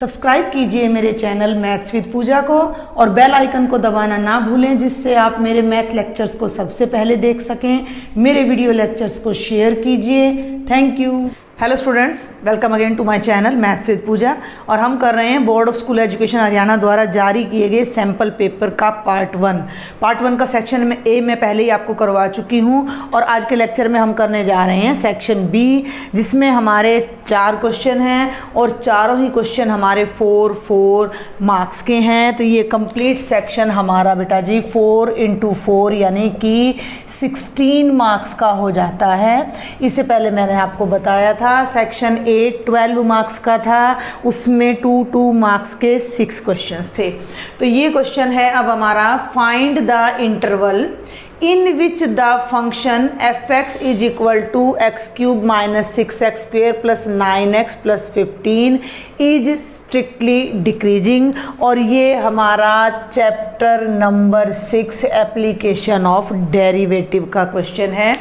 Subscribe कीजिए मेरे channel maths with पूजा को और बेल आइकन को दबाना ना भूलें, जिससे आप मेरे मैथ लेक्चर्स को सबसे पहले देख सकें। मेरे वीडियो लेक्चर्स को शेयर कीजिए। Thank you. Hello students, welcome again to my channel maths with Pooja. और हम कर रहे हैं board of school education Haryana द्वारा जारी किए गए सैम्पल पेपर का पार्ट वन का सेक्शन में ए मैं पहले ही आपको करवा चुकी हूँ और आज के लेक्चर में हम करने जा रहे हैं सेक्शन बी, जिसमें हमारे 4 क्वेश्चन हैं और चारों ही क्वेश्चन हमारे 4 मार्क्स के हैं। तो ये कंप्लीट सेक्शन हमारा बेटा जी 4 × 4 यानी कि 16 मार्क्स का हो जाता है। इससे पहले मैंने आपको बताया था सेक्शन 8 12 मार्क्स का था, उसमें 2 मार्क्स के 6 क्वेश्चंस थे। तो ये क्वेश्चन है अब हमारा, find the interval in which the function f(x) is equal to x³ - 6x² plus 9x plus 15 is strictly decreasing। और ये हमारा chapter number 6 application of derivative का क्वेश्चन है।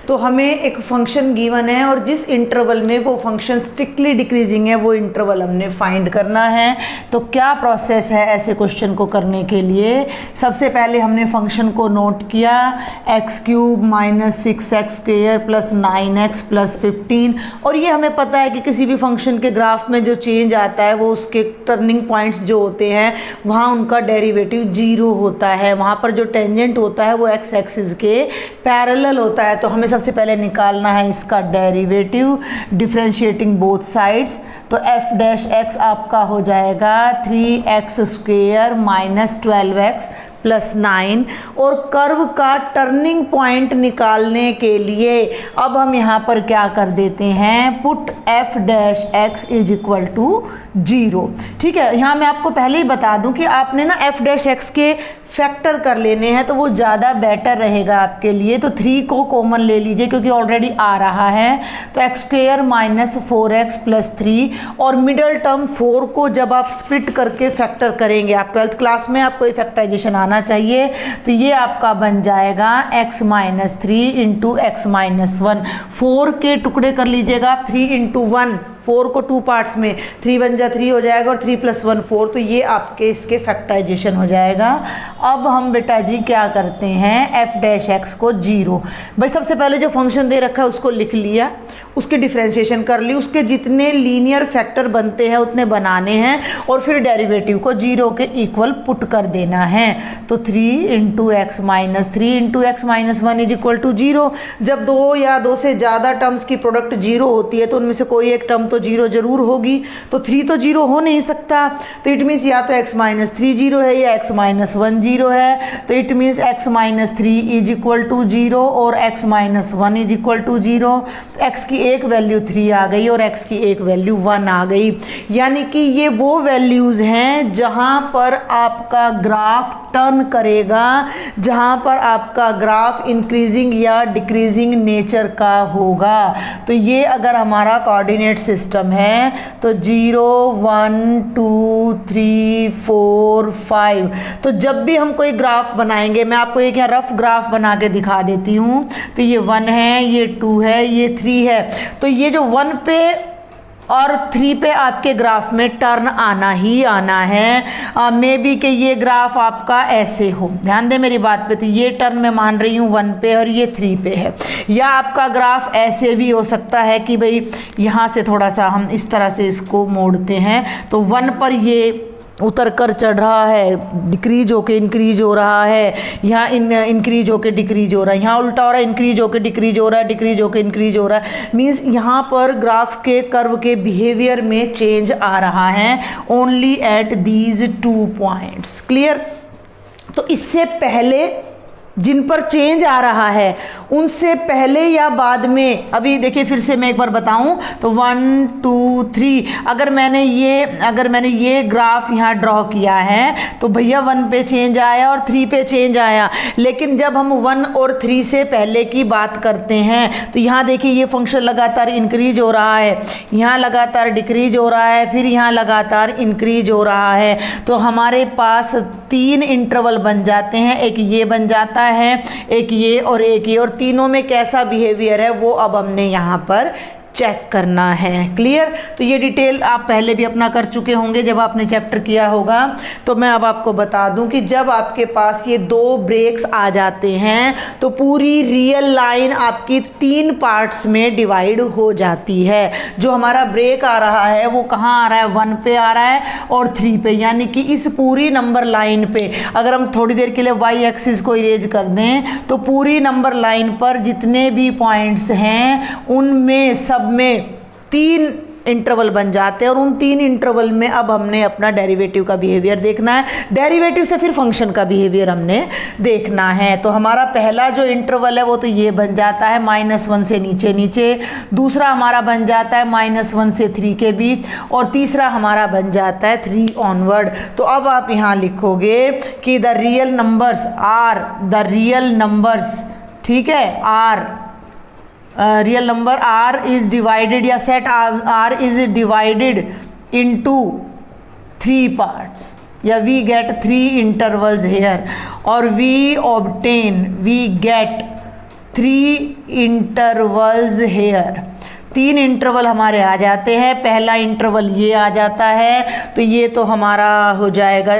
तो हमें एक फंक्शन गिवन है और जिस इंटरवल में वो फंक्शन स्ट्रिक्टली डिक्रीजिंग है वो इंटरवल हमने फाइंड करना है। तो क्या प्रोसेस है ऐसे क्वेश्चन को करने के लिए? सबसे पहले हमने फंक्शन को नोट किया, x³ - 6x² plus 9x plus 15। और ये हमें पता है कि किसी भी फंक्शन के ग्राफ में जो चेंज आता है वो उसके टर्निंग पॉइंट्स जो होते हैं वहाँ उनका डेरिवेटिव 0 होता है। वहाँ पर जो टेंजेंट होता है वो x एक्सिस के पैरेलल होता है। तो हमें सबसे पहले निकालना है इसका डेरिवेटिव, डिफरेंशिएटिंग बोथ साइड्स। तो f' आपका हो जाएगा 3x² - 12x प्लस 9। और कर्व का टर्निंग पॉइंट निकालने के लिए अब हम यहाँ पर क्या कर देते हैं, put f' is equal to 0। ठीक है, यहाँ मैं आपको पहले ही बता दूं कि आपने ना f' के फैक्टर कर लेने हैं तो वो ज़्यादा बेटर रहेगा आपके लिए। तो 3 को कॉमन ले लीजिए क्योंकि ऑलरेडी आ रहा है। तो x² - 4x प्लस 3 और मिडल टर्म 4 को जब आप स्प्लिट करके फैक्टर करेंगे, आप 12th क्लास में आपको ये फैक्टराइजेशन आना चाहिए। तो ये आपका बन जाएगा x - 3 × x - 1। 4 के टुकड़े कर लीजिएगा आप, 3 × 1, 4 को 2 पार्ट्स में, 3 1 जा 3 हो जाएगा और 3 + 1 4। तो ये आपके इसके फैक्टराइजेशन हो जाएगा। अब हम बेटा जी क्या करते हैं, f' को 0। भाई सबसे पहले जो फंक्शन दे रखा है उसको लिख लिया, उसकी डिफरेंशिएशन कर ली, उसके जितने लीनियर फैक्टर बनते हैं उतने बनाने हैं और फिर डेरिवेटिव को 0 के इक्वल पुट कर देना है। तो 3 × x - 3 × x - 1 is equal to 0। जब 2 या 2 से ज़्यादा टर्म्स की प्रोडक्ट 0 होती है तो उनमें से कोई एक टर्म तो 0 जरूर होगी। तो 3 तो 0 हो नहीं सकता। तो इट मीन्स या तो x - 3 0 है या x - 1 0 है। तो it means x - 3 is equal to 0 और x - 1 इज इक्वल टू 0। तो x की एक वैल्यू 3 आ गई और x की एक वैल्यू 1 आ गई। यानी कि ये वो वैल्यूज़ हैं जहाँ पर आपका ग्राफ टर्न करेगा, जहाँ पर आपका ग्राफ इंक्रीजिंग या डिक्रीजिंग नेचर का होगा। तो ये अगर हमारा कोऑर्डिनेट सिस्टम है तो 0 1 2 3 4 5। तो जब भी हम कोई ग्राफ बनाएंगे, मैं आपको एक यहाँ रफ ग्राफ बना के दिखा देती हूँ। तो ये 1 है, ये 2 है, ये 3 है। तो ये जो 1 पे और 3 पे आपके ग्राफ में टर्न आना ही आना है। मे बी कि ये ग्राफ आपका ऐसे हो, ध्यान दें मेरी बात पे। तो ये टर्न मैं मान रही हूँ 1 पे और ये 3 पे है। या आपका ग्राफ ऐसे भी हो सकता है कि भाई यहाँ से थोड़ा सा हम इस तरह से इसको मोड़ते हैं तो 1 पर ये उतर कर चढ़ रहा है, डिक्रीज होके इंक्रीज हो रहा है, यहाँ इंक्रीज होके डिक्रीज हो रहा है, यहाँ उल्टा हो रहा है, इंक्रीज होके डिक्रीज हो रहा है, डिक्रीज होके इंक्रीज हो रहा है। मीन्स यहाँ पर ग्राफ के कर्व के बिहेवियर में चेंज आ रहा है only at these 2 points. Clear? तो इससे पहले जिन पर चेंज आ रहा है उनसे पहले या बाद में, अभी देखिए फिर से मैं एक बार बताऊं तो 1 2 3 अगर मैंने ये ग्राफ यहाँ ड्रॉ किया है तो भैया 1 पे चेंज आया और 3 पे चेंज आया। लेकिन जब हम 1 और 3 से पहले की बात करते हैं तो यहाँ देखिए ये फंक्शन लगातार इंक्रीज हो रहा है, यहाँ लगातार डिक्रीज हो रहा है, फिर यहाँ लगातार इंक्रीज हो रहा है। तो हमारे पास 3 इंटरवल बन जाते हैं, एक ये बन जाता है, एक ये और एक ये, और तीनों में कैसा बिहेवियर है वो अब हमने यहाँ पर चेक करना है। क्लियर? तो ये डिटेल आप पहले भी अपना कर चुके होंगे जब आपने चैप्टर किया होगा। तो मैं अब आपको बता दूं कि जब आपके पास ये दो ब्रेक्स आ जाते हैं तो पूरी रियल लाइन आपकी 3 पार्ट्स में डिवाइड हो जाती है। जो हमारा ब्रेक आ रहा है वो कहाँ आ रहा है? 1 पे आ रहा है और 3 पे, यानी कि इस पूरी नंबर लाइन पे अगर हम थोड़ी देर के लिए वाई एक्सिस को इरेज कर दें तो पूरी नंबर लाइन पर जितने भी पॉइंट्स हैं उनमें सब में 3 इंटरवल बन जाते हैं और उन 3 इंटरवल में अब हमने अपना डेरिवेटिव का बिहेवियर देखना है। डेरिवेटिव से फिर फंक्शन का बिहेवियर हमने देखना है। तो हमारा पहला जो इंटरवल है वो तो ये बन जाता है -1 से नीचे नीचे, दूसरा हमारा बन जाता है -1 से 3 के बीच, और तीसरा हमारा बन जाता है 3 ऑनवर्ड। तो अब आप यहाँ लिखोगे कि the real numbers are, the real numbers, ठीक है, R real number R is divided, या set R is divided into 3 parts, या वी गेट 3 इंटरवल्स हेयर, और we get 3 intervals here. 3 interval हमारे आ जाते हैं। पहला इंटरवल ये आ जाता है, तो ये तो हमारा हो जाएगा,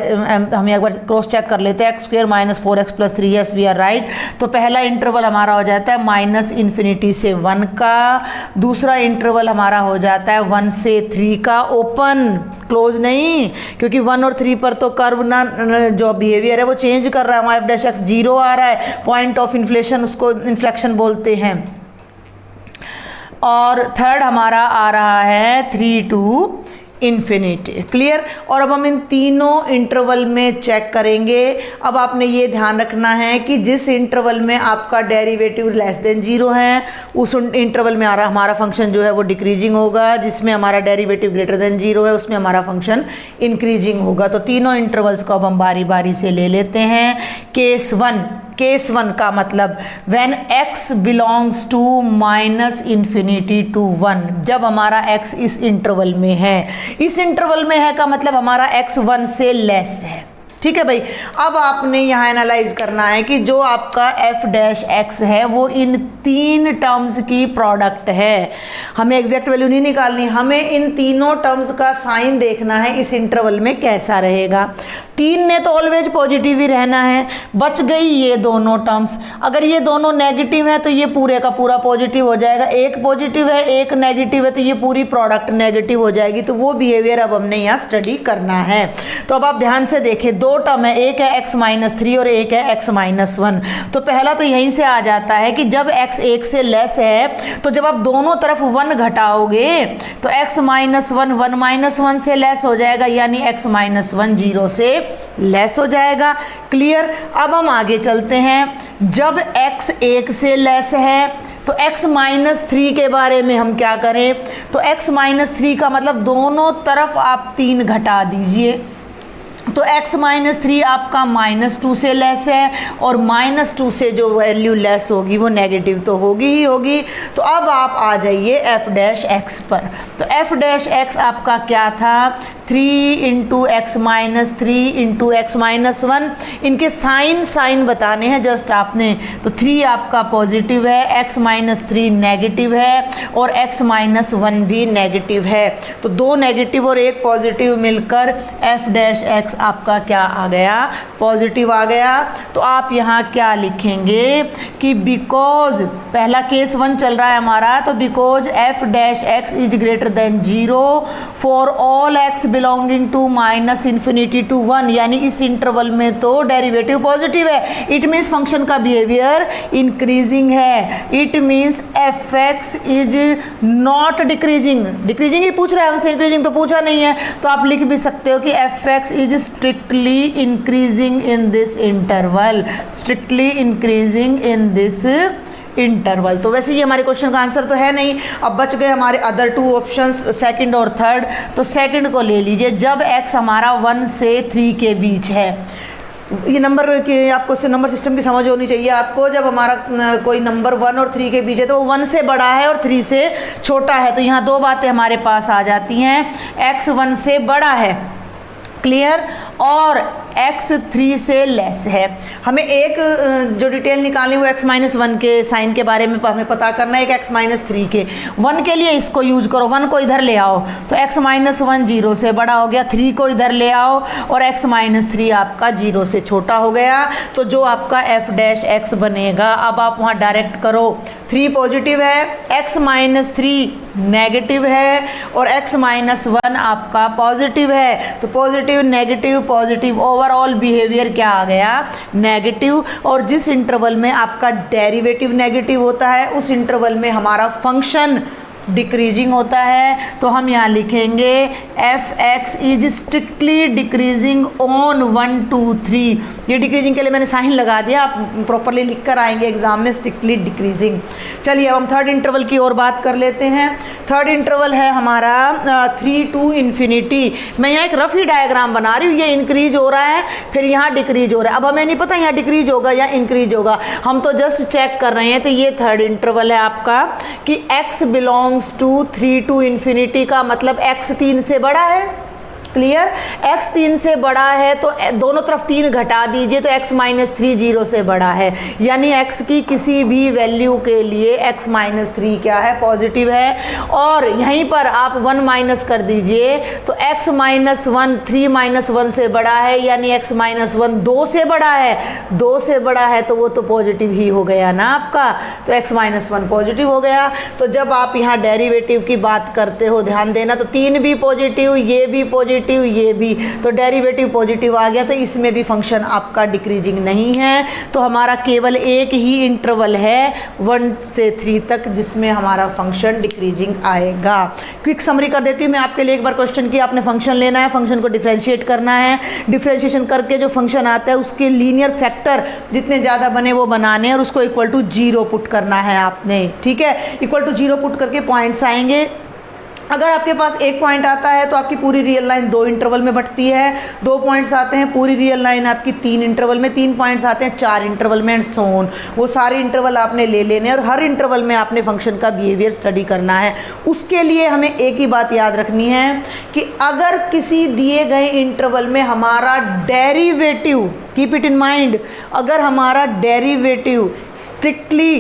हम एक बार क्रॉस चेक कर लेते हैं, x² - 4x + 3, yes we are right. तो पहला इंटरवल हमारा हो जाता है -∞ से 1 का, दूसरा इंटरवल हमारा हो जाता है 1 से 3 का, ओपन, क्लोज नहीं, क्योंकि 1 और 3 पर तो कर्व ना जो बिहेवियर है वो चेंज कर रहा है, f' 0 आ रहा है, पॉइंट ऑफ इन्फ्लेशन, उसको इन्फ्लेक्शन बोलते हैं। और थर्ड हमारा आ रहा है 3 to इन्फिनिटी। क्लियर? और अब हम इन तीनों इंटरवल में चेक करेंगे। अब आपने ये ध्यान रखना है कि जिस इंटरवल में आपका डेरिवेटिव <0 है उस इंटरवल में हमारा फंक्शन जो है वो डिक्रीजिंग होगा, जिसमें हमारा डेरिवेटिव <0 है उसमें हमारा फंक्शन इंक्रीजिंग होगा। तो तीनों इंटरवल्स को अब हम बारी बारी से ले लेते हैं। केस 1 का मतलब when x belongs to -∞ to 1, जब हमारा x इस इंटरवल में है, इस इंटरवल में है का मतलब हमारा x 1 से लेस है। ठीक है भाई। अब आपने यहाँ एनालाइज करना है कि जो आपका f' है वो इन 3 टर्म्स की प्रोडक्ट है। हमें एग्जैक्ट वैल्यू नहीं निकालनी, हमें इन तीनों टर्म्स का साइन देखना है इस इंटरवल में कैसा रहेगा। 3 ने तो ऑलवेज पॉजिटिव ही रहना है, बच गई ये दोनों टर्म्स। अगर ये दोनों नेगेटिव है तो ये पूरे का पूरा पॉजिटिव हो जाएगा, एक पॉजिटिव है एक नेगेटिव है तो ये पूरी प्रोडक्ट नेगेटिव हो जाएगी। तो वो बिहेवियर अब हमने यहाँ स्टडी करना है। तो अब आप ध्यान से देखें, 2 टर्म है, एक है x - 3 और एक है x - 1। तो पहला तो यहीं से आ जाता है कि जब x 1 से लेस है तो जब आप दोनों तरफ 1 घटाओगे तो x - 1 1 से लेस हो जाएगा, यानी x - 1 0 से लेस हो जाएगा। क्लियर? अब हम आगे चलते हैं। जब x 1 से लेस है तो x - 3 के बारे में हम क्या करें? तो x - 3 का मतलब दोनों तरफ आप 3 घटा दीजिए। तो x - 3 आपका -2 से लेस है, और -2 से जो वैल्यू लेस होगी वो नेगेटिव तो होगी ही होगी। तो अब आप आ जाइए f' पर। तो f' आपका क्या था? 3 × x - 3 × x - 1। इनके साइन बताने हैं जस्ट आपने। तो 3 आपका पॉजिटिव है, x - 3 नेगेटिव है, और x - 1 भी नेगेटिव है। तो 2 नेगेटिव और 1 पॉजिटिव मिलकर f' आपका क्या आ गया? पॉजिटिव आ गया। तो आप यहाँ क्या लिखेंगे कि बिकॉज, पहला केस 1 चल रहा है हमारा, तो because f' is greater than 0 for all x belonging to -∞ to 1, यानी इस इंटरवल में तो डेरिवेटिव पॉजिटिव है। इट मीन्स फंक्शन का बिहेवियर इंक्रीजिंग है। It means f(x) is not decreasing. Decreasing ही पूछ रहा है हमसे, इंक्रीजिंग तो पूछा नहीं है। तो आप लिख भी सकते हो कि f(x) is strictly increasing in this interval, strictly increasing in this interval. तो वैसे ये हमारे क्वेश्चन का आंसर तो है नहीं। अब बच गए हमारे अदर 2 ऑप्शंस, सेकंड और थर्ड। तो सेकंड को ले लीजिए। जब x हमारा 1 से 3 के बीच है, ये नंबर की आपको नंबर सिस्टम की समझ होनी चाहिए आपको। जब हमारा कोई नंबर 1 और 3 के बीच है तो वो 1 से बड़ा है और 3 से छोटा है। तो यहाँ 2 बातें हमारे पास आ जाती हैं। x 1 से बड़ा है, क्लियर, और x3 से लेस है। हमें एक जो डिटेल निकालनी वो x-1 के साइन के बारे में हमें पता करना है, एक x-3 के 1 के लिए इसको यूज करो, 1 को इधर ले आओ तो x-1 0 से बड़ा हो गया, 3 को इधर ले आओ और x-3 आपका 0 से छोटा हो गया। तो जो आपका f' बनेगा, अब आप वहाँ डायरेक्ट करो, 3 पॉजिटिव है, x-3 नेगेटिव है और x-1 आपका पॉजिटिव है। तो positive negative positive, overall behaviour क्या आ गया, नेगेटिव। और जिस इंटरवल में आपका डेरिवेटिव नेगेटिव होता है उस इंटरवल में हमारा फंक्शन डिक्रीजिंग होता है। तो हम यहाँ लिखेंगे f(x) is strictly decreasing on 1 2 3। ये डिक्रीजिंग के लिए मैंने साइन लगा दिया, आप प्रॉपरली लिख कर आएंगे एग्जाम में, स्ट्रिक्टली डिक्रीजिंग। चलिए अब हम थर्ड इंटरवल की ओर बात कर लेते हैं। थर्ड इंटरवल है हमारा 3 to infinity। मैं यहाँ एक रफ ही डायग्राम बना रही हूँ, ये इंक्रीज हो रहा है फिर यहाँ डिक्रीज हो रहा है। अब हमें नहीं पता यहाँ डिक्रीज होगा या इंक्रीज होगा, हम तो जस्ट चेक कर रहे हैं। तो ये थर्ड इंटरवल है आपका कि x belongs to 3 to infinity का मतलब x 3 से बड़ा है। क्लियर, x 3 से बड़ा है तो दोनों तरफ 3 घटा दीजिए तो x-3 0 से बड़ा है, यानी x की किसी भी वैल्यू के लिए x-3 क्या है, पॉजिटिव है। और यहीं पर आप 1 माइनस कर दीजिए तो x-1 3-1 से बड़ा है, यानी x-1 2 से बड़ा है, 2 से बड़ा है तो वो तो पॉजिटिव ही हो गया ना आपका, तो x-1 पॉजिटिव हो गया। तो जब आप यहाँ डेरिवेटिव की बात करते हो ध्यान देना, तो 3 भी पॉजिटिव, ये भी पॉजिटिव, ये भी, तो डेरिवेटिव पॉजिटिव आ गया, तो इसमें भी फंक्शन आपका डिक्रीजिंग नहीं है। तो हमारा केवल एक ही इंटरवल है 1 से 3 तक जिसमें हमारा फंक्शन डिक्रीजिंग आएगा। क्विक समरी कर देती हूँ मैं आपके लिए। एक बार क्वेश्चन की आपने फंक्शन लेना है, फंक्शन को डिफरेंशिएट करना है, डिफरेंशिएशन करके जो फंक्शन आता है उसके लीनियर फैक्टर जितने ज़्यादा बने वो बनाने हैं और उसको इक्वल टू 0 पुट करना है आपने, ठीक है। इक्वल टू 0 पुट करके पॉइंट्स आएंगे। अगर आपके पास एक पॉइंट आता है तो आपकी पूरी रियल लाइन 2 इंटरवल में बंटती है, 2 पॉइंट्स आते हैं पूरी रियल लाइन आपकी 3 इंटरवल में, 3 पॉइंट्स आते हैं 4 इंटरवल में, एंड सो ऑन। वो सारे इंटरवल आपने ले लेने और हर इंटरवल में आपने फंक्शन का बिहेवियर स्टडी करना है। उसके लिए हमें एक ही बात याद रखनी है कि अगर किसी दिए गए इंटरवल में हमारा derivative, keep it in mind, अगर हमारा डेरिवेटिव स्ट्रिक्टली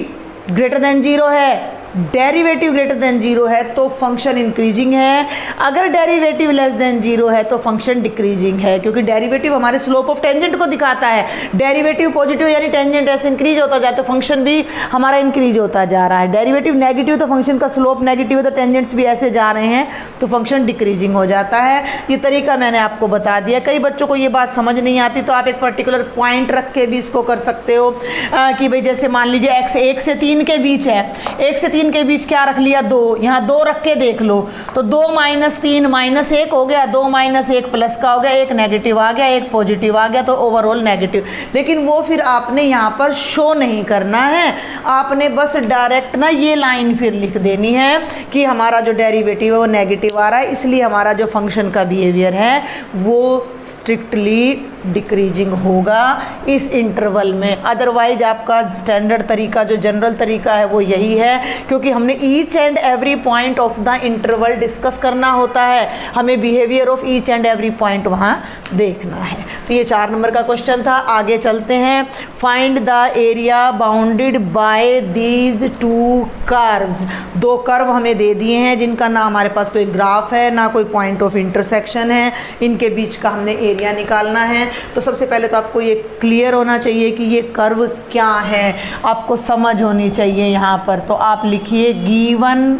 ग्रेटर देन 0 है, डेरिवेटिव ग्रेटर देन 0 है तो फंक्शन इंक्रीजिंग है, अगर डेरिवेटिव लेस देन 0 है तो फंक्शन डिक्रीजिंग है, क्योंकि डेरिवेटिव हमारे स्लोप ऑफ टेंजेंट को दिखाता है। डेरिवेटिव पॉजिटिव यानी टेंजेंट ऐसे इंक्रीज होता जाए तो फंक्शन भी हमारा इंक्रीज होता जा रहा है। डेरिवेटिव नेगेटिव तो फंक्शन का स्लोप नेगेटिव है तो टेंजेंट्स भी ऐसे जा रहे हैं तो फंक्शन डिक्रीजिंग हो जाता है। ये तरीका मैंने आपको बता दिया। कई बच्चों को ये बात समझ नहीं आती तो आप एक पर्टिकुलर पॉइंट रख के भी इसको कर सकते हो कि भाई जैसे मान लीजिए x 1 से 3 के बीच है, 1 से 3 के बीच क्या रख लिया, 2, यहाँ 2 रख के देख लो तो 2 - 3 -1 हो गया, 2 - 1 प्लस का हो गया, एक नेगेटिव आ गया, एक पॉजिटिव आ गया, तो ओवरऑल नेगेटिव। लेकिन वो फिर आपने यहाँ पर शो नहीं करना है, आपने बस डायरेक्ट ना ये लाइन फिर लिख देनी है कि हमारा जो डेरिवेटिव है वो नेगेटिव आ रहा है, इसलिए हमारा जो फंक्शन का बिहेवियर है वो स्ट्रिक्टली डिक्रीजिंग होगा इस इंटरवल में। अदरवाइज आपका स्टैंडर्ड तरीका जो जनरल तरीका है वो यही है, क्योंकि हमने each and every point of the interval discuss करना होता है, हमें behaviour of each and every point वहाँ देखना है। तो ये 4 नंबर का क्वेश्चन था। आगे चलते हैं। Find the area bounded by these 2 curves. 2 curve हमें दे दिए हैं जिनका ना हमारे पास कोई ग्राफ है ना कोई पॉइंट ऑफ इंटरसेक्शन है, इनके बीच का हमने एरिया निकालना है। तो सबसे पहले तो आपको ये क्लियर होना चाहिए कि ये कर्व क्या है, आपको समझ होनी चाहिए यहाँ पर। तो आप लिखिए गिवन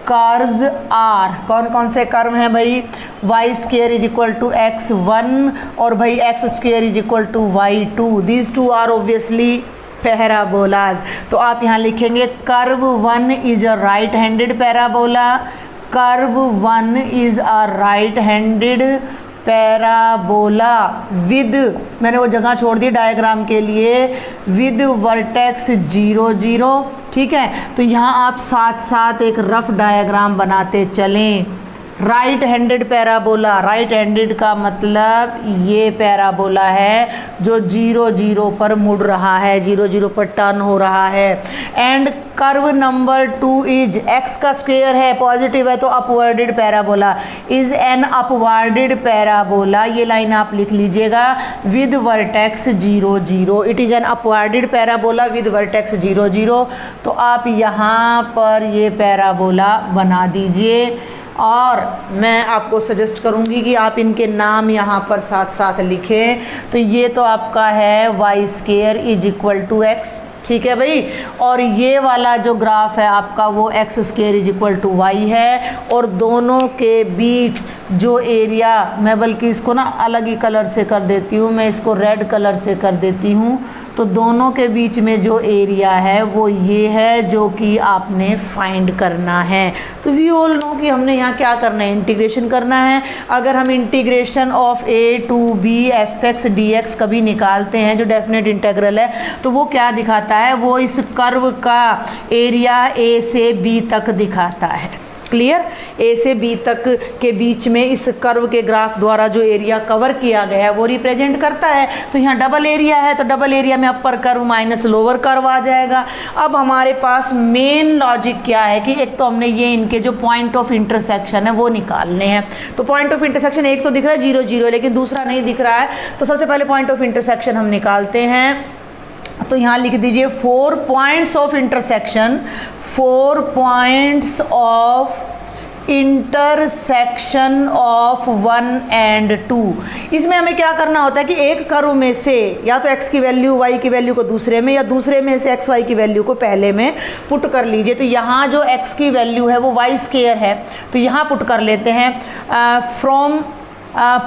कर्व्स आर, कौन कौन से कर्व हैं भाई, y² = x1 और भाई x² = y2। These 2 are obviously parabolas. तो आप यहाँ लिखेंगे curve 1 is a right handed parabola, curve 1 is a right handed parabola with, मैंने वो जगह छोड़ दी डायग्राम के लिए, विद वर्टेक्स 0 0। ठीक है, तो यहाँ आप साथ साथ एक रफ डायग्राम बनाते चलें। Right handed parabola, right handed का मतलब ये पैराबोला है जो 0 0 पर मुड़ रहा है, 0 0 पर टर्न हो रहा है। And curve number 2 is, X का स्क्वायर है, पॉजिटिव है तो upwarded parabola, is an upwarded parabola, ये लाइन आप लिख लीजिएगा, with vertex 0 0, it is an upwarded parabola with vertex 0 0। तो आप यहाँ पर ये पैराबोला बना दीजिए और मैं आपको सजेस्ट करूँगी कि आप इनके नाम यहाँ पर साथ साथ लिखें। तो ये तो आपका है y square is equal to x, ठीक है भाई, और ये वाला जो ग्राफ है आपका वो x square is equal to y है, और दोनों के बीच जो एरिया, मैं बल्कि इसको ना अलग ही कलर से कर देती हूँ, मैं इसको रेड कलर से कर देती हूँ। तो दोनों के बीच में जो एरिया है वो ये है जो कि आपने फाइंड करना है। तो वी ऑल नो कि हमने यहाँ क्या करना है, इंटीग्रेशन करना है। अगर हम integration of a to b fx dx कभी निकालते हैं जो डेफिनेट इंटीग्रल है, तो वो क्या दिखाता है, वो इस कर्व का एरिया a से b तक दिखाता है। क्लियर, ए से बी तक के बीच में इस कर्व के ग्राफ द्वारा जो एरिया कवर किया गया है वो रिप्रेजेंट करता है। तो यहाँ डबल एरिया है तो डबल एरिया में upper curve minus lower curve आ जाएगा। अब हमारे पास मेन लॉजिक क्या है कि एक तो हमने ये इनके जो पॉइंट ऑफ इंटरसेक्शन है वो निकालने हैं। तो पॉइंट ऑफ इंटरसेक्शन एक तो दिख रहा है 0 0, लेकिन दूसरा नहीं दिख रहा है। तो सबसे पहले पॉइंट ऑफ इंटरसेक्शन हम निकालते हैं। तो यहाँ लिख दीजिए 4 points of intersection, 4 points of intersection of 1 and 2। इसमें हमें क्या करना होता है कि एक कर्व में से या तो x की वैल्यू y की वैल्यू को दूसरे में, या दूसरे में से x y की वैल्यू को पहले में पुट कर लीजिए। तो यहाँ जो x की वैल्यू है वो y स्क्वायर है, तो यहाँ पुट कर लेते हैं। From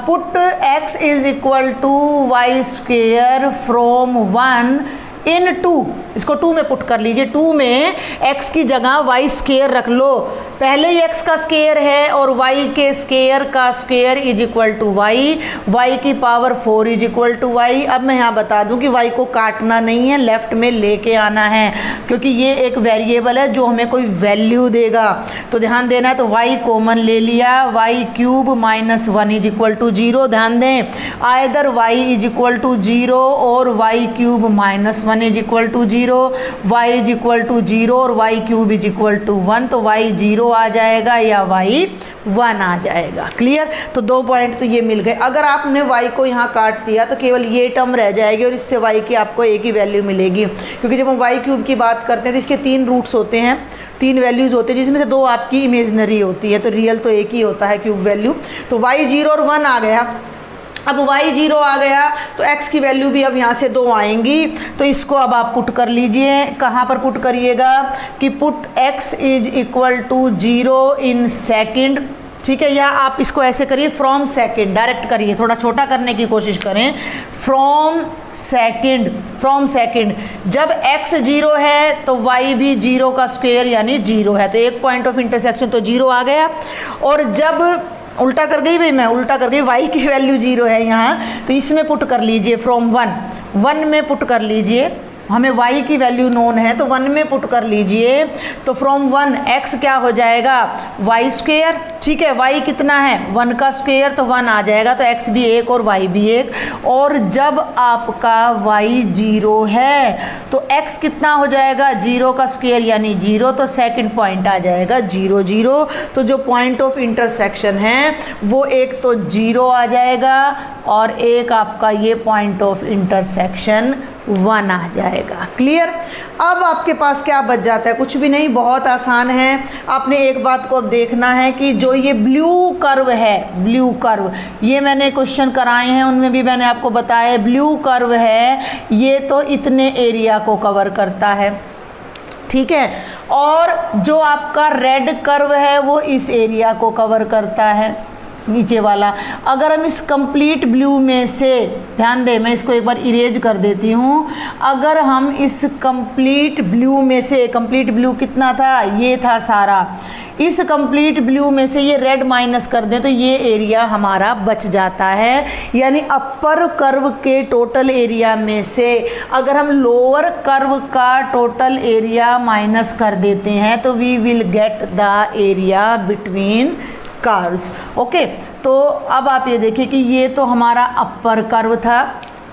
put x is equal to y square from 1 in 2, इसको 2 में पुट कर लीजिए। 2 में x की जगह y स्क्वायर रख लो, पहले ही x का स्क्वायर है और y के स्क्वायर का square is equal to y की power 4 is equal to y। अब मैं यहाँ बता दूँ कि y को काटना नहीं है, लेफ्ट में लेके आना है, क्योंकि ये एक वेरिएबल है जो हमें कोई वैल्यू देगा। तो ध्यान देना, तो y कॉमन ले लिया, y cube minus 1 is equal to 0। ध्यान दें, either y is equal to 0 और y cube minus 1 is equal to 0, y is equal to 0 और y cube is equal to 1। तो y 0 आ जाएगा या y 1 आ जाएगा। क्लियर, तो 2 पॉइंट तो ये मिल गए। अगर आपने y को यहाँ काट दिया तो केवल ये टर्म रह जाएगी और इससे y की आपको एक ही वैल्यू मिलेगी, क्योंकि जब हम y क्यूब की बात करते हैं तो इसके 3 रूट्स होते हैं, 3 वैल्यूज़ होते हैं, जिसमें से 2 आपकी इमेजनरी होती है, तो रियल तो एक ही होता है क्यूब वैल्यू। तो y 0 और 1 आ गया। अब y 0 आ गया तो x की वैल्यू भी अब यहाँ से 2 आएंगी। तो इसको अब आप पुट कर लीजिए। कहाँ पर पुट करिएगा कि put x is equal to 0 in second, ठीक है, या आप इसको ऐसे करिए फ्रॉम सेकेंड, डायरेक्ट करिए, थोड़ा छोटा करने की कोशिश करें। फ्रॉम सेकेंड जब x 0 है तो y भी 0 का स्क्वायर यानी 0 है, तो एक पॉइंट ऑफ इंटरसेक्शन तो 0 आ गया। और जब उल्टा कर गई भाई, मैं उल्टा कर गई, y की वैल्यू 0 है यहाँ, तो इसमें पुट कर लीजिए फ्रॉम 1 में पुट कर लीजिए। हमें y की वैल्यू नोन है तो 1 में पुट कर लीजिए। तो फ्रॉम 1 x क्या हो जाएगा, y स्क्वायर, ठीक है, y कितना है 1 का स्क्वायर, तो 1 आ जाएगा, तो x भी 1 और y भी 1। और जब आपका y 0 है तो x कितना हो जाएगा, 0 का स्क्वायर यानी 0, तो सेकंड पॉइंट आ जाएगा 0 0। तो जो पॉइंट ऑफ इंटरसेक्शन है वो एक तो 0 आ जाएगा और एक आपका ये पॉइंट ऑफ इंटरसेक्शन 1 आ जाएगा। क्लियर, अब आपके पास क्या बच जाता है, कुछ भी नहीं, बहुत आसान है। आपने एक बात को अब देखना है कि जो ये ब्लू कर्व है, ब्लू कर्व, ये मैंने क्वेश्चन कराए हैं उनमें भी मैंने आपको बताया, ब्लू कर्व है ये तो इतने एरिया को कवर करता है, ठीक है, और जो आपका रेड कर्व है वो इस एरिया को कवर करता है, नीचे वाला। अगर हम इस कंप्लीट ब्लू में से, ध्यान दें मैं इसको एक बार इरेज कर देती हूँ, अगर हम इस कंप्लीट ब्लू में से, कंप्लीट ब्लू कितना था, ये था सारा, इस कंप्लीट ब्लू में से ये रेड माइनस कर दें तो ये एरिया हमारा बच जाता है। यानी अपर कर्व के टोटल एरिया में से अगर हम लोअर कर्व का टोटल एरिया माइनस कर देते हैं तो we will get the area between curves. Okay, तो अब आप ये देखिए कि ये तो हमारा अपर कर्व था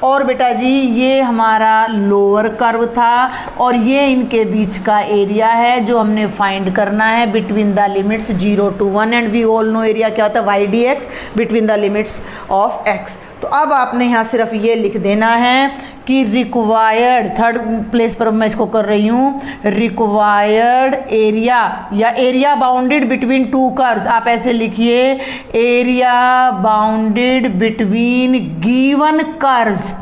और बेटा जी ये हमारा लोअर कर्व था और ये इनके बीच का एरिया है जो हमने फाइंड करना है between the limits 0 to 1 and we all know area क्या होता है y d x between the limits of x. तो अब आपने यहाँ सिर्फ ये लिख देना है कि रिक्वायर्ड, थर्ड प्लेस पर मैं इसको कर रही हूँ, रिक्वायर्ड एरिया या area bounded between two curves, आप ऐसे लिखिए area bounded between given curves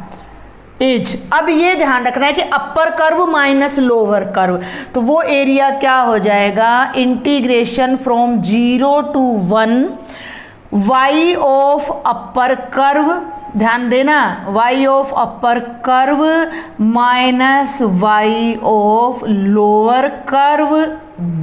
is. अब ये ध्यान रखना है कि अपर कर्व माइनस लोअर कर्व, तो वो एरिया क्या हो जाएगा, integration from 0 to 1 y of upper curve, ध्यान देना y of upper curve minus y of lower curve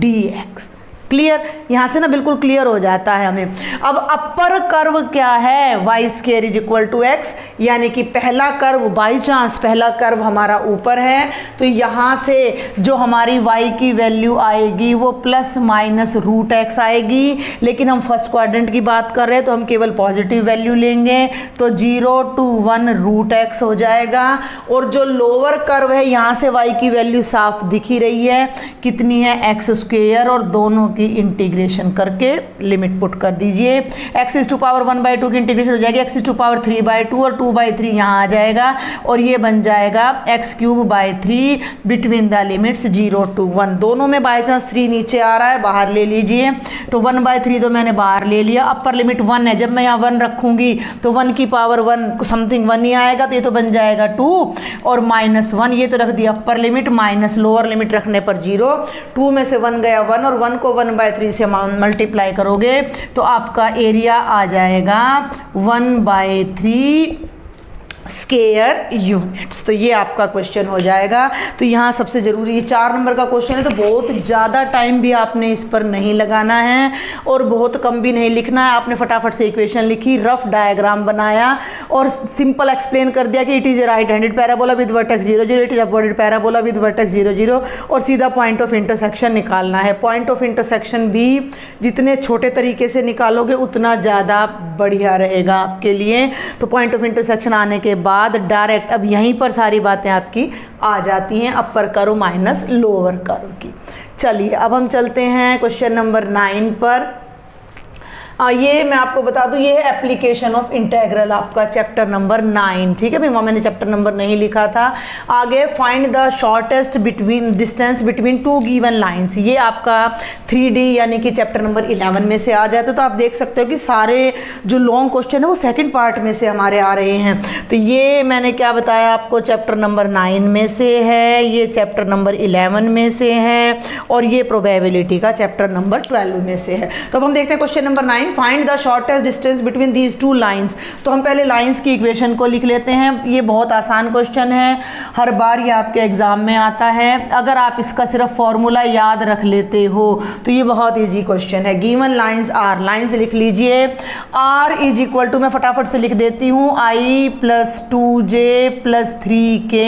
dx। Clear, यहाँ से ना बिल्कुल क्लियर हो जाता है हमें। अब अपर कर्व क्या है, y square is equal to x, यानी कि पहला कर्व, बाई चांस पहला कर्व हमारा ऊपर है तो यहाँ से जो हमारी y की वैल्यू आएगी वो प्लस माइनस रूट एक्स आएगी, लेकिन हम फर्स्ट क्वाड्रेंट की बात कर रहे हैं तो हम केवल पॉजिटिव वैल्यू लेंगे, तो 0 to 1 रूट एक्स हो जाएगा। और जो लोअर कर्व है यहाँ से y की वैल्यू साफ दिख ही रही है, कितनी है एक्स स्क्वायर, और दोनों की इंटीग्रेशन करके लिमिट पुट कर दीजिए। एक्स इज टू पावर 1/2 की इंटीग्रेशन हो जाएगी एक्स इज टू पावर 3/2 और 2/3 यहाँ आ जाएगा और ये बन जाएगा x³ 3 between the limits 0 to 1। दोनों में बाई चांस 3 नीचे आ रहा है, बाहर ले लीजिए, तो 1/3 तो मैंने बाहर ले लिया। अपर लिमिट 1 है, जब मैं यहाँ 1 रखूंगी तो 1 की पावर 1 समथिंग 1 ही आएगा, तो ये तो बन जाएगा 2 और -1, ये तो रख दिया upper limit, minus lower limit रखने पर 0, 2 में से 1 गया 1 और 1 को 1/3 से मल्टीप्लाई करोगे तो आपका एरिया आ जाएगा 1/3 स्क्वायर यूनिट्स। तो ये आपका क्वेश्चन हो जाएगा। तो यहाँ सबसे ज़रूरी, ये 4 नंबर का क्वेश्चन है तो बहुत ज़्यादा टाइम भी आपने इस पर नहीं लगाना है और बहुत कम भी नहीं लिखना है। आपने फटाफट से इक्वेशन लिखी, रफ डायग्राम बनाया और सिंपल एक्सप्लेन कर दिया कि it is a right handed parabola with vertex 0 0, it is upwarded parabola with vertex 0 0 और सीधा पॉइंट ऑफ इंटरसेक्शन निकालना है। पॉइंट ऑफ इंटरसेक्शन भी जितने छोटे तरीके से निकालोगे उतना ज़्यादा बढ़िया रहेगा आपके लिए। तो पॉइंट ऑफ इंटरसेक्शन आने के बाद डायरेक्ट अब यहीं पर सारी बातें आपकी आ जाती हैं अपर कर्व माइनस लोअर कर्व की। चलिए अब हम चलते हैं क्वेश्चन नंबर 9 पर। ये मैं आपको बता दूं, ये है एप्लीकेशन ऑफ इंटेग्रल, आपका चैप्टर नंबर 9, ठीक है भाई, वहाँ मैंने चैप्टर नंबर नहीं लिखा था। आगे find the shortest between distance between to given lines, ये आपका 3D यानी कि चैप्टर नंबर 11 में से आ जाता है। तो आप देख सकते हो कि सारे जो लॉन्ग क्वेश्चन है वो सेकेंड पार्ट में से हमारे आ रहे हैं। तो ये मैंने क्या बताया आपको, चैप्टर नंबर 9 में से है, ये चैप्टर नंबर 11 में से है और ये प्रोबेबिलिटी का चैप्टर नंबर 12 में से है। तो अब हम देखते हैं question number 9, find the shortest distance between these two lines. तो हम पहले लाइंस की इक्वेशन को लिख लेते हैं। ये बहुत आसान क्वेश्चन है, हर बार ये आपके एग्जाम में आता है। अगर आप इसका सिर्फ फॉर्मूला याद रख लेते हो तो ये बहुत इजी क्वेश्चन है। गिवन लाइंस आर, लाइंस लिख लीजिए, आर इज इक्वल टू, मैं फटाफट से लिख देती हूँ, i + 2j + 3k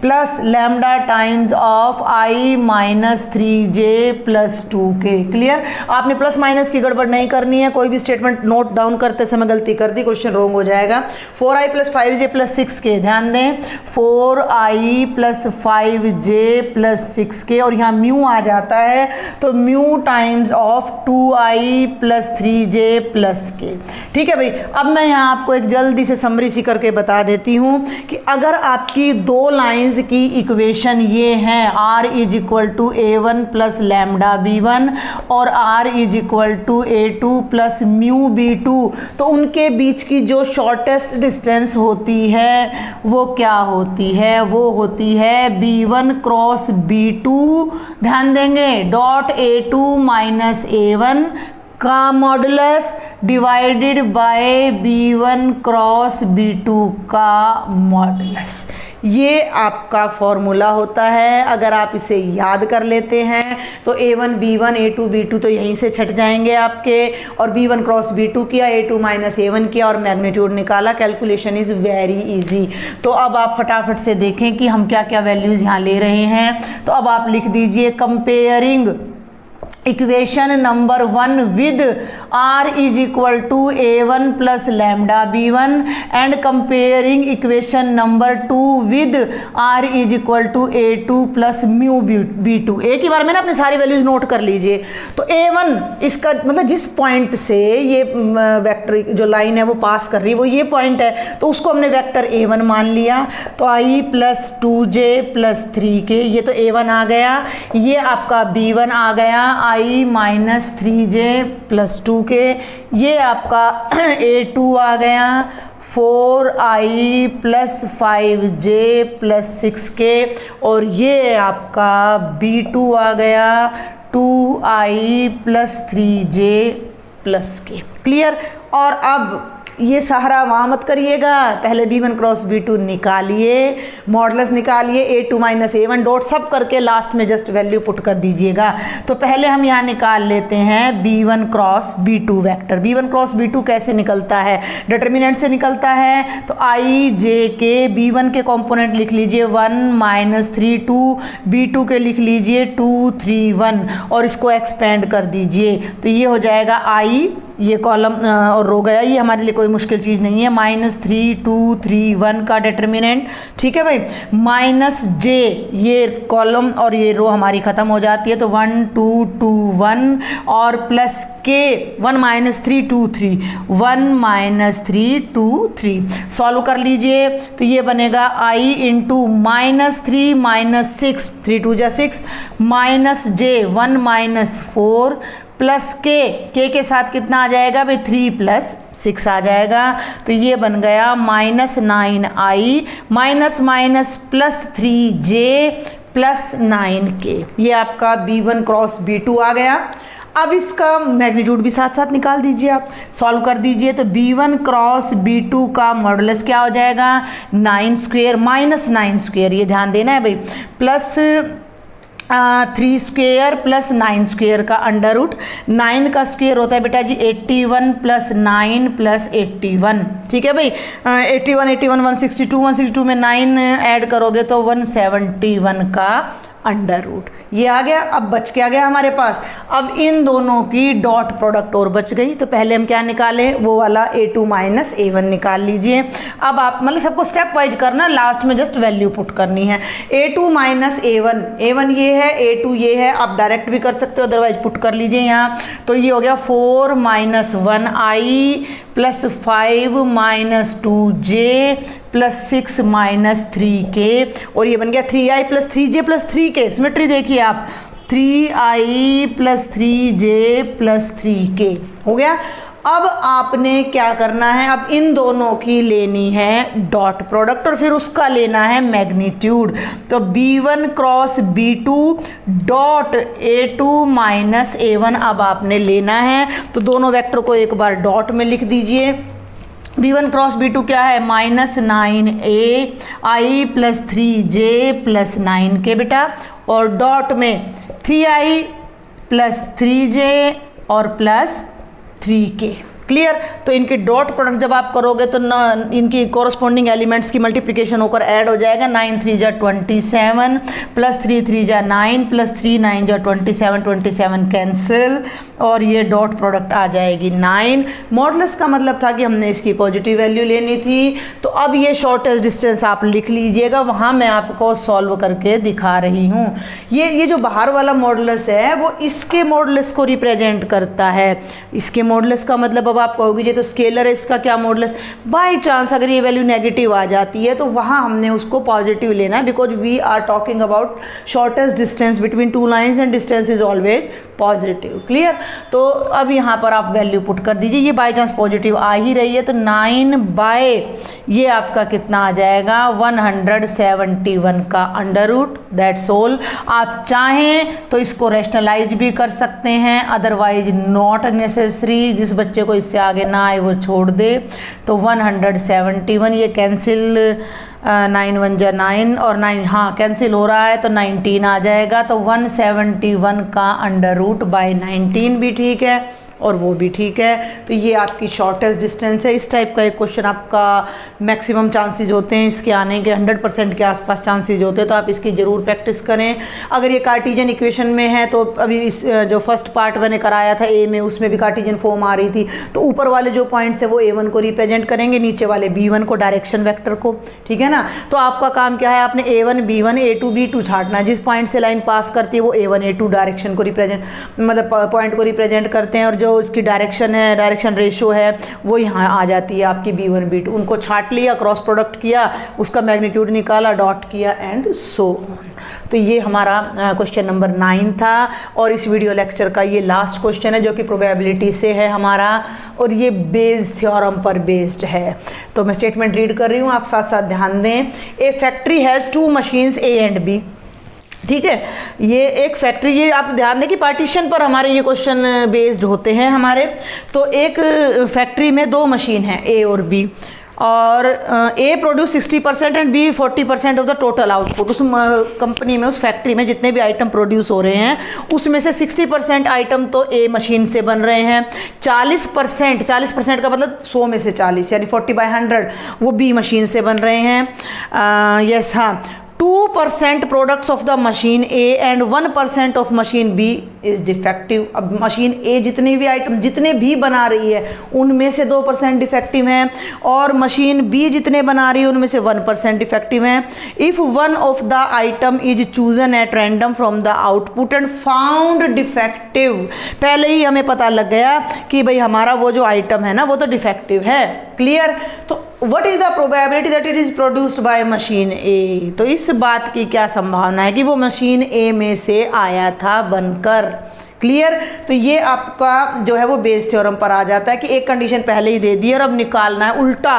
plus lambda times of i - 3j + 2k। Clear, आपने प्लस माइनस की गड़बड़ नहीं करनी है, कोई भी स्टेटमेंट नोट डाउन करते समय गलती कर दी क्वेश्चन रॉन्ग हो जाएगा। 4i + 5j + 6k, ध्यान दें 4i + 5j + 6k और यहाँ म्यू आ जाता है तो mu times of 2i + 3j + k। ठीक है भाई, अब मैं यहाँ आपको एक जल्दी से समरी सी करके बता देती हूँ कि अगर आपकी दो लाइंस की इक्वेशन ये हैं, r is equal to a1 + lambda b1 और r is equal to a2 + mu b2, तो उनके बीच की जो शॉर्टेस्ट डिस्टेंस होती है वो क्या होती है, वो होती है b1 क्रॉस b2, ध्यान देंगे, डॉट a2 - a1 का modulus divided by b1 cross b2 का मॉडुलस। ये आपका फॉर्मूला होता है। अगर आप इसे याद कर लेते हैं तो a1 b1 a2 b2 तो यहीं से छट जाएंगे आपके, और b1 क्रॉस b2 किया, a2 - a1 किया और मैग्नीट्यूड निकाला। Calculation is very easy. तो अब आप फटाफट से देखें कि हम क्या क्या वैल्यूज़ यहाँ ले रहे हैं। तो अब आप लिख दीजिए, comparing equation number 1 with r is equal to a1 plus lambda b1 and comparing equation number 2 with r is equal to a2 plus mu b2। एक ही बार में ना अपने सारी वैल्यूज नोट कर लीजिए। तो a1 इसका मतलब जिस पॉइंट से ये वेक्टर जो लाइन है वो पास कर रही है वो ये पॉइंट है, तो उसको हमने वेक्टर a1 मान लिया। तो i plus 2j plus 3k, ये तो a1 आ गया। ये आपका b1 आ गया i minus 3j plus 2k। ये आपका a2 आ गया 4i plus 5j plus 6k। और ये आपका b2 आ गया 2i plus 3j plus k। Clear. और अब ये सहारा वहाँ मत करिएगा, पहले b1 क्रॉस b2 निकालिए, मॉडुलस निकालिए, a2 माइनस a1 डॉट सब करके लास्ट में जस्ट वैल्यू पुट कर दीजिएगा। तो पहले हम यहाँ निकाल लेते हैं b1 cross b2 vector. b1 cross b2 कैसे निकलता है? डिटर्मिनेंट से निकलता है। तो i j के b1 के कंपोनेंट लिख लीजिए 1 माइनस 3 2, b2 के लिख लीजिए 2 3 1 और इसको एक्सपेंड कर दीजिए। तो ये हो जाएगा i, ये कॉलम और रो गया, ये हमारे लिए कोई मुश्किल चीज़ नहीं है। माइनस 3 2 3 1 का डिटर्मिनेंट, ठीक है भाई। माइनस j, ये कॉलम और ये रो हमारी ख़त्म हो जाती है। तो 1 2 2 1 और plus k 1 minus 3 2 3 1 minus 3 2 3। Solve कर लीजिए तो ये बनेगा i इंटू माइनस 3 माइनस 6 3 2 जा 6 माइनस j 1 माइनस 4 प्लस के के साथ कितना आ जाएगा भाई 3 प्लस 6 आ जाएगा। तो ये बन गया minus 9i minus minus plus 3j plus 9k। ये आपका b1 क्रॉस b2 आ गया। अब इसका मैग्नीट्यूड भी साथ साथ निकाल दीजिए, आप सॉल्व कर दीजिए। तो b1 क्रॉस b2 का मॉडुलस क्या हो जाएगा 9 स्क्वेयर माइनस 9 स्क्वेयर, ये ध्यान देना है भाई, प्लस 3 स्क्वेयर प्लस 9 स्क्वेयर का अंडर रूट। 9 का स्क्वेयर होता है बेटा जी 81 प्लस 9 प्लस 81, ठीक है भाई। 81 81 162 162 में 9 ऐड करोगे तो 171 का अंडर रूट, ये आ गया। अब बच क्या गया हमारे पास, अब इन दोनों की डॉट प्रोडक्ट और बच गई। तो पहले हम क्या निकालें, वो वाला a2 माइनस a1 निकाल लीजिए। अब आप मतलब सबको स्टेप वाइज करना, लास्ट में जस्ट वैल्यू पुट करनी है। a2 माइनस a1 ये है, a2 ये है, आप डायरेक्ट भी कर सकते हो, अदरवाइज पुट कर लीजिए यहाँ। तो ये हो गया 4 minus 1i plus 5 minus 2j plus 6 minus 3k और ये बन गया 3i plus 3j plus 3k। Symmetry देखिए आप, 3i plus 3j plus 3k हो गया। अब आपने क्या करना है, अब इन दोनों की लेनी है डॉट प्रोडक्ट और फिर उसका लेना है मैग्नीट्यूड। तो b1 cross b2 dot a2 minus a1 अब आपने लेना है। तो दोनों वेक्टर को एक बार डॉट में लिख दीजिए। b1 क्रॉस b2 क्या है minus 9a i plus 3j plus 9k बेटा, और डॉट में 3i प्लस 3j और प्लस 3k। क्लियर। तो इनके डॉट प्रोडक्ट जब आप करोगे तो इनकी कॉरस्पॉन्डिंग एलिमेंट्स की मल्टीप्लिकेशन होकर ऐड हो जाएगा। 9 3 जा 27 प्लस 3 3 जा 9 प्लस 3 9 जा 27 27 कैंसिल और ये डॉट प्रोडक्ट आ जाएगी 9। मॉडुलस का मतलब था कि हमने इसकी पॉजिटिव वैल्यू लेनी थी। तो अब ये शॉर्टेस्ट डिस्टेंस आप लिख लीजिएगा, वहाँ मैं आपको सॉल्व करके दिखा रही हूँ। ये जो बाहर वाला मॉडुलस है वो इसके मॉडुलस को रिप्रेजेंट करता है। इसके मॉडुलस का मतलब अब आप कहोगे ये तो स्केलर है, इसका क्या मॉडुलस। बाय चांस अगर ये वैल्यू नेगेटिव आ जाती है तो वहाँ हमने उसको पॉजिटिव लेना है, because we are talking about shortest distance between two lines and distance is always positive. Clear. तो अब यहाँ पर आप वैल्यू पुट कर दीजिए, ये बाय चांस पॉजिटिव आ ही रही है तो 9 बाय ये आपका कितना आ जाएगा 171 का अंडर रूट, दैट्स ऑल। आप चाहें तो इसको रैशनलाइज भी कर सकते हैं, अदरवाइज नॉट नेसेसरी। जिस बच्चे को इससे आगे ना आए वो छोड़ दे। तो 171 ये कैंसिल 9 1 जा 9 और 9 हाँ कैंसिल हो रहा है तो 19 आ जाएगा। तो 171 का अंडर रूट बाय 19 भी ठीक है और वो भी ठीक है। तो ये आपकी शॉर्टेस्ट डिस्टेंस है। इस टाइप का एक क्वेश्चन आपका मैक्सिमम चांसेस होते हैं इसके आने के, 100% के आसपास चांसेस होते हैं, तो आप इसकी ज़रूर प्रैक्टिस करें। अगर ये कार्टिजन इक्वेशन में है तो अभी इस जो फर्स्ट पार्ट मैंने कराया था ए में, उसमें भी कार्टिजन फॉर्म आ रही थी, तो ऊपर वाले जो पॉइंट्स है वो A1 को रिप्रेजेंट करेंगे, नीचे वाले B1 को, डायरेक्शन वेक्टर को, ठीक है ना। तो आपका काम क्या है, आपने A1 B1 A2 B2 छाटना। जिस पॉइंट से लाइन पास करती है वो A1 A2 डायरेक्शन को रिप्रेजेंट, मतलब पॉइंट को रिप्रेजेंट करते हैं, और जो उसकी डायरेक्शन है, डायरेक्शन रेशो है, वो यहाँ आ जाती है आपकी B1 B2। उनको छाट लिया, क्रॉस प्रोडक्ट किया, उसका मैग्नीट्यूड निकाला, डॉट किया, एंड सो ऑन। तो ये हमारा क्वेश्चन नंबर 9 था, और इस वीडियो लेक्चर का ये लास्ट क्वेश्चन है जो कि प्रोबेबिलिटी से है हमारा, और ये बेज थ्योरम पर बेस्ड है। तो मैं स्टेटमेंट रीड कर रही हूँ, आप साथ साथ ध्यान दें। A factory has 2 machines A and B, ठीक है। ये एक फैक्ट्री, ये आप ध्यान दें कि पार्टीशन पर हमारे ये क्वेश्चन बेस्ड होते हैं हमारे। तो एक फैक्ट्री में 2 मशीन हैं A और B, और A produce 60% and B 40% of the total output. उस कंपनी में, उस फैक्ट्री में जितने भी आइटम प्रोड्यूस हो रहे हैं उसमें से 60% आइटम तो A मशीन से बन रहे हैं, 40% का मतलब 100 में से 40 यानी 40/100 वो B मशीन से बन रहे हैं। यस, हाँ, 2% products of the machine A and 1% of machine B is defective. अब मशीन A जितने भी आइटम जितने भी बना रही है उनमें से 2% डिफेक्टिव हैं, और मशीन B जितने बना रही है उनमें से 1% डिफेक्टिव हैं। If one of the item is chosen at random from the output and found defective, पहले ही हमें पता लग गया कि भाई हमारा वो जो आइटम है ना वो तो डिफेक्टिव है। क्लियर। तो what is the probability that it is produced by machine A, तो इस बात की क्या संभावना है कि वो मशीन A में से आया था बनकर। क्लियर। तो ये आपका जो है वो बेस थ्योरम पर आ जाता है कि एक कंडीशन पहले ही दे दी और अब निकालना है उल्टा।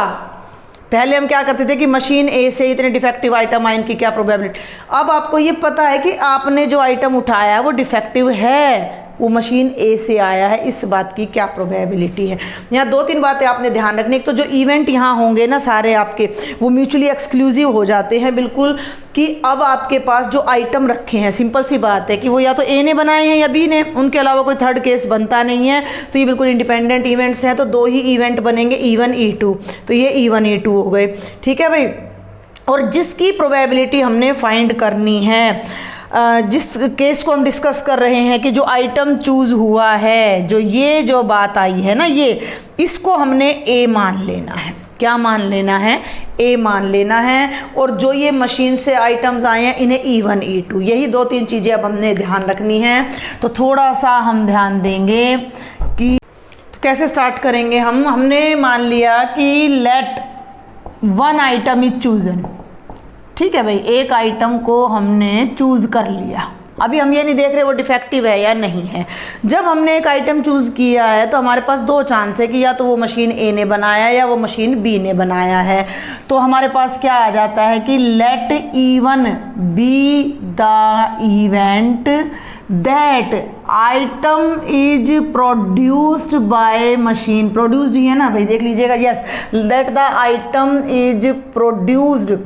पहले हम क्या करते थे कि मशीन A से इतने डिफेक्टिव आइटम आए, इनकी क्या प्रोबेबिलिटी। अब आपको ये पता है कि आपने जो आइटम उठाया वो डिफेक्टिव है, वो मशीन A से आया है, इस बात की क्या प्रोबेबिलिटी है। यहाँ 2-3 बातें आपने ध्यान रखनी। एक तो जो इवेंट यहाँ होंगे ना सारे आपके, वो म्यूचुअली एक्सक्लूसिव हो जाते हैं बिल्कुल, कि अब आपके पास जो आइटम रखे हैं, सिंपल सी बात है कि वो या तो A ने बनाए हैं या B ने, उनके अलावा कोई थर्ड केस बनता नहीं है। तो ये बिल्कुल इंडिपेंडेंट इवेंट्स हैं, तो 2 ही इवेंट बनेंगे, E1 E2। तो ये E1 E2 हो गए, ठीक है भाई। और जिसकी प्रोबेबिलिटी हमने फाइंड करनी है, जिस केस को हम डिस्कस कर रहे हैं कि जो आइटम चूज हुआ है, जो बात आई है ना, ये इसको हमने A मान लेना है। क्या मान लेना है? A मान लेना है। और जो ये मशीन से आइटम्स आए हैं इन्हें E1 E2, यही 2-3 चीज़ें अब हमने ध्यान रखनी है। तो थोड़ा सा हम ध्यान देंगे कि तो कैसे स्टार्ट करेंगे। हमने मान लिया कि लेट 1 आइटम इज चूजन, ठीक है भाई, एक आइटम को हमने चूज़ कर लिया। अभी हम ये नहीं देख रहे वो डिफेक्टिव है या नहीं है। जब हमने एक आइटम चूज़ किया है तो हमारे पास 2 चांस है कि या तो वो मशीन A ने बनाया या वो मशीन B ने बनाया है। तो हमारे पास क्या आ जाता है कि let E1 be the event that item is produced by machine. Produced ही है ना भाई, देख लीजिएगा। Yes, let the item is produced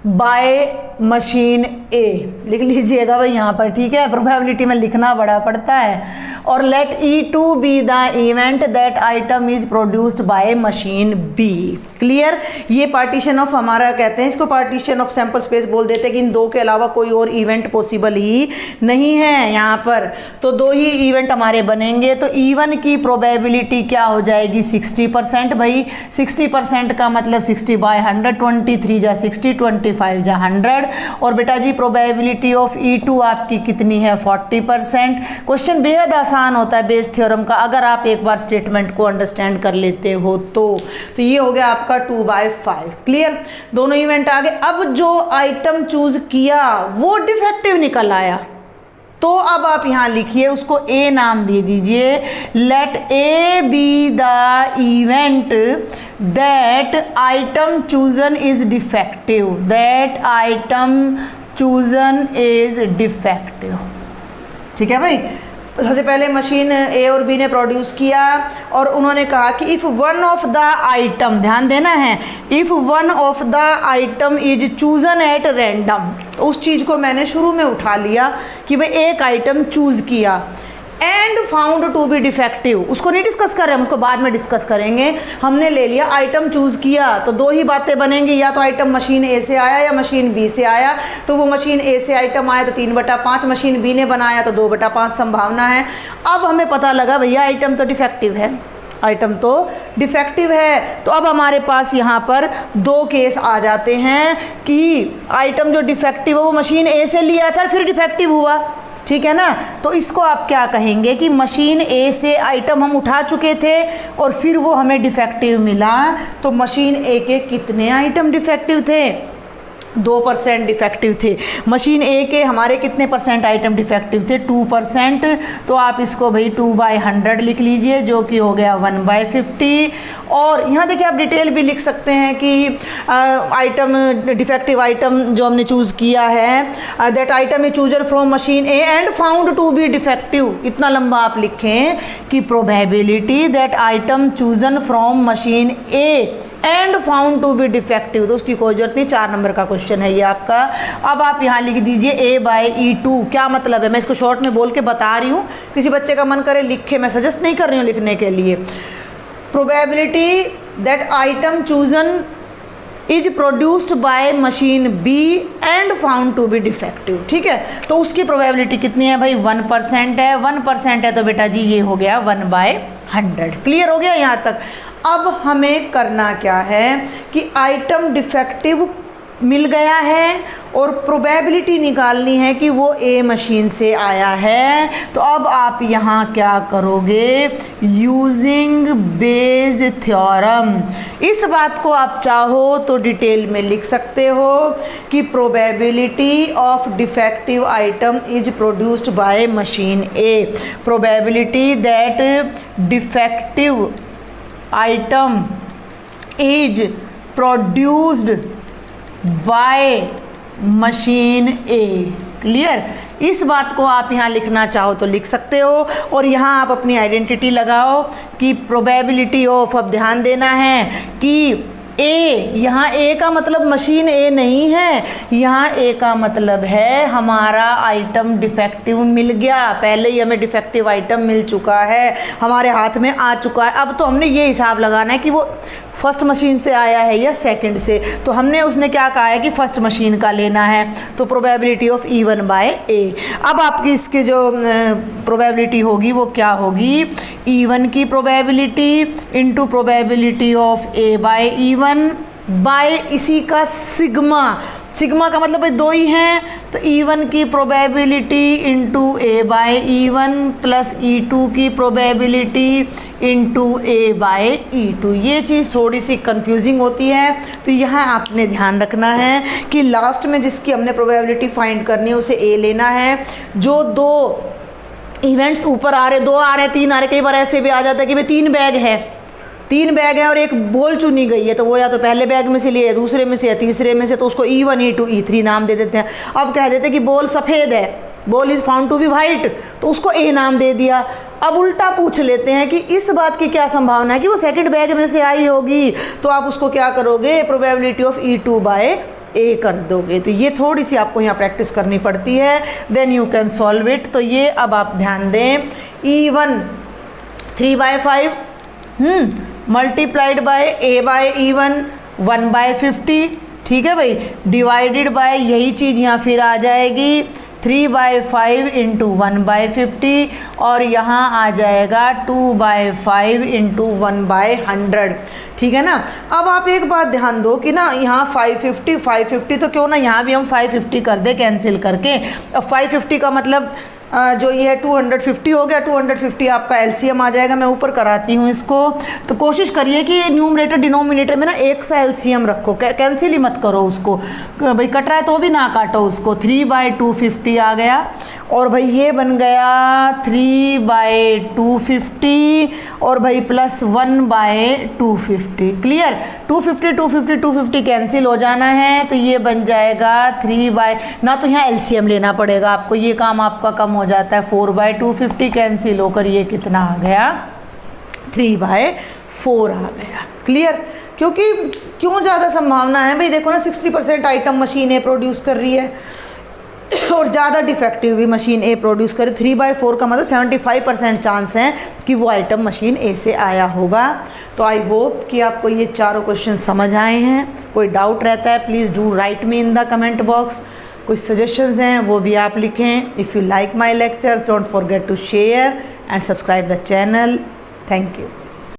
by machine A, लिख लीजिएगा भाई यहाँ पर, ठीक है। प्रोबेबिलिटी में लिखना बड़ा पड़ता है। और let E2 be the event that item is produced by machine B। Clear. ये पार्टीशन ऑफ हमारा कहते हैं इसको, पार्टीशन ऑफ सैंपल स्पेस बोल देते हैं कि इन 2 के अलावा कोई और इवेंट पॉसिबल ही नहीं है यहाँ पर। तो 2 ही इवेंट हमारे बनेंगे। तो E1 की प्रोबेबिलिटी क्या हो जाएगी? 60% भाई। 60% का मतलब 60/100, 23 जा 60, 25 जा 100। और बेटा जी प्रोबेबिलिटी ऑफ E2 आपकी कितनी है? 40%। क्वेश्चन बेहद आसान होता है बेस थ्योरम का, अगर आप एक बार स्टेटमेंट को अंडरस्टैंड कर लेते हो तो ये हो गया आपका 2/5। क्लियर। दोनों इवेंट आ गए। अब जो आइटम चूज किया वो डिफेक्टिव निकल आया, तो अब आप यहां लिखिए, उसको A नाम दे दीजिए। Let A be the event that item chosen is defective, that item chosen is defective. ठीक है भाई। सबसे पहले मशीन A और B ने प्रोड्यूस किया और उन्होंने कहा कि if one of the item, ध्यान देना है, if one of the item is chosen at random. उस चीज़ को मैंने शुरू में उठा लिया कि भाई एक आइटम चूज़ किया, and found to be defective, उसको नहीं डिस्कस कर रहे हैं, उसको बाद में डिस्कस करेंगे। हमने ले लिया आइटम चूज़ किया तो दो ही बातें बनेंगी, या तो आइटम मशीन ए से आया या मशीन बी से आया। तो वो मशीन ए से आइटम आया तो 3/5, मशीन बी ने बनाया तो 2/5 संभावना है। अब हमें पता लगा भैया आइटम तो डिफेक्टिव है, आइटम तो डिफेक्टिव है। तो अब हमारे पास यहाँ पर दो केस आ जाते हैं कि आइटम जो डिफेक्टिव है वो मशीन ए से लिया था फिर डिफेक्टिव हुआ, ठीक है ना। तो इसको आप क्या कहेंगे कि मशीन ए से आइटम हम उठा चुके थे और फिर वो हमें डिफेक्टिव मिला। तो मशीन ए के कितने आइटम डिफेक्टिव थे? 2% डिफेक्टिव थे। मशीन ए के हमारे कितने परसेंट आइटम डिफेक्टिव थे? 2%। तो आप इसको भाई 2/100 लिख लीजिए, जो कि हो गया 1/50। और यहाँ देखिए आप डिटेल भी लिख सकते हैं कि आइटम डिफेक्टिव आइटम जो हमने चूज़ किया है, that item is chosen from machine A and found to be defective. इतना लंबा आप लिखें कि probability that item chosen from machine A and found to be defective. तो उसकी कोई जरूरत नहीं, 4 नंबर का क्वेश्चन है ये आपका। अब आप यहाँ लिख दीजिए A/E2। क्या मतलब है, मैं इसको शॉर्ट में बोल के बता रही हूँ, किसी बच्चे का मन करे लिखे, मैं सजेस्ट नहीं कर रही हूँ लिखने के लिए। Probability that item chosen is produced by machine B and found to be defective, ठीक है। तो उसकी प्रोबेबिलिटी कितनी है भाई? 1% है। 1% है तो बेटा जी ये हो गया 1/100। क्लियर हो गया यहाँ तक। अब हमें करना क्या है कि आइटम डिफेक्टिव मिल गया है और प्रोबेबिलिटी निकालनी है कि वो ए मशीन से आया है। तो अब आप यहाँ क्या करोगे? Using Bayes theorem. इस बात को आप चाहो तो डिटेल में लिख सकते हो कि probability of defective item is produced by machine A. Probability that defective item is produced by machine A. Clear? इस बात को आप यहाँ लिखना चाहो तो लिख सकते हो और यहाँ आप अपनी आइडेंटिटी लगाओ कि प्रोबेबिलिटी ऑफ, अब ध्यान देना है कि ए, यहाँ ए का मतलब मशीन ए नहीं है, यहाँ ए का मतलब है हमारा आइटम डिफेक्टिव मिल गया। पहले ही हमें डिफेक्टिव आइटम मिल चुका है, हमारे हाथ में आ चुका है। अब तो हमने ये हिसाब लगाना है कि वो फर्स्ट मशीन से आया है या सेकंड से। तो हमने उसने क्या कहा है कि फर्स्ट मशीन का लेना है, तो प्रोबेबिलिटी ऑफ E1/A। अब आपकी इसकी जो प्रोबेबिलिटी होगी वो क्या होगी? E1 की probability into probability of A/E1 by इसी का सिग्मा। सिग्मा का मतलब दो ही हैं, तो E1 की probability into A/E1 plus E2 की प्रोबेबिलिटी इंटू A/E2। ये चीज़ थोड़ी सी कंफ्यूजिंग होती है, तो यहाँ आपने ध्यान रखना है कि लास्ट में जिसकी हमने प्रोबेबिलिटी फाइंड करनी है उसे A लेना है। जो दो इवेंट्स ऊपर आ रहे, 2 आ रहे, 3 आ रहे, कई बार ऐसे भी आ जाता है कि भाई 3 बैग है, 3 बैग है और एक बॉल चुनी गई है, तो वो या तो पहले बैग में से लिए, दूसरे में से या तीसरे में से, तो उसको E1, E2, E3 नाम दे देते हैं। अब कह देते हैं कि बॉल सफ़ेद है, ball is found to be white, तो उसको A नाम दे दिया। अब उल्टा पूछ लेते हैं कि इस बात की क्या संभावना है कि वो सेकंड बैग में से आई होगी, तो आप उसको क्या करोगे? प्रोबेबिलिटी ऑफ E2/A कर दोगे। तो ये थोड़ी सी आपको यहाँ प्रैक्टिस करनी पड़ती है, then you can solve it. तो ये अब आप ध्यान दें, E1 3/5 मल्टीप्लाइड बाय A/E1 1/50, ठीक है भाई, डिवाइडेड बाय यही चीज़ यहाँ फिर आ जाएगी 3/5 इंटू 1/50 और यहाँ आ जाएगा 2/5 इंटू 1/100, ठीक है ना। अब आप एक बात ध्यान दो कि ना यहाँ 550 तो क्यों ना यहाँ भी हम 550 कर दे कैंसिल करके। अब 550 का मतलब जो ये है 250 हो गया, 250 आपका एलसीएम आ जाएगा। मैं ऊपर कराती हूँ इसको, तो कोशिश करिए कि न्यूमरेटर डिनोमिनेटर में ना एक सा एलसीएम रखो, कैंसिल ही मत करो उसको, भाई कट रहा है तो भी ना काटो उसको। 3/250 आ गया और भाई ये बन गया 3/250 और भाई प्लस 1/250। क्लियर? 250 कैंसिल हो जाना है, तो ये बन जाएगा 3 ना तो यहाँ एलसीएम लेना पड़ेगा आपको, ये काम आपका कम हो जाता है। 4/250 कैंसिल होकर ये कितना आ गया? 3/4 आ गया। क्लियर? क्योंकि क्यों ज़्यादा संभावना है भाई, देखो ना 60% आइटम मशीनें प्रोड्यूस कर रही है और ज़्यादा डिफेक्टिव भी मशीन ए प्रोड्यूस करे, 3/4 का मतलब 75% चांस है कि वो आइटम मशीन ए से आया होगा। तो आई होप कि आपको ये चारों क्वेश्चन समझ आए हैं। कोई डाउट रहता है please do write me in the comment box. कुछ सजेशंस हैं वो भी आप लिखें। If you like my lectures don't forget to share and subscribe the channel. Thank you.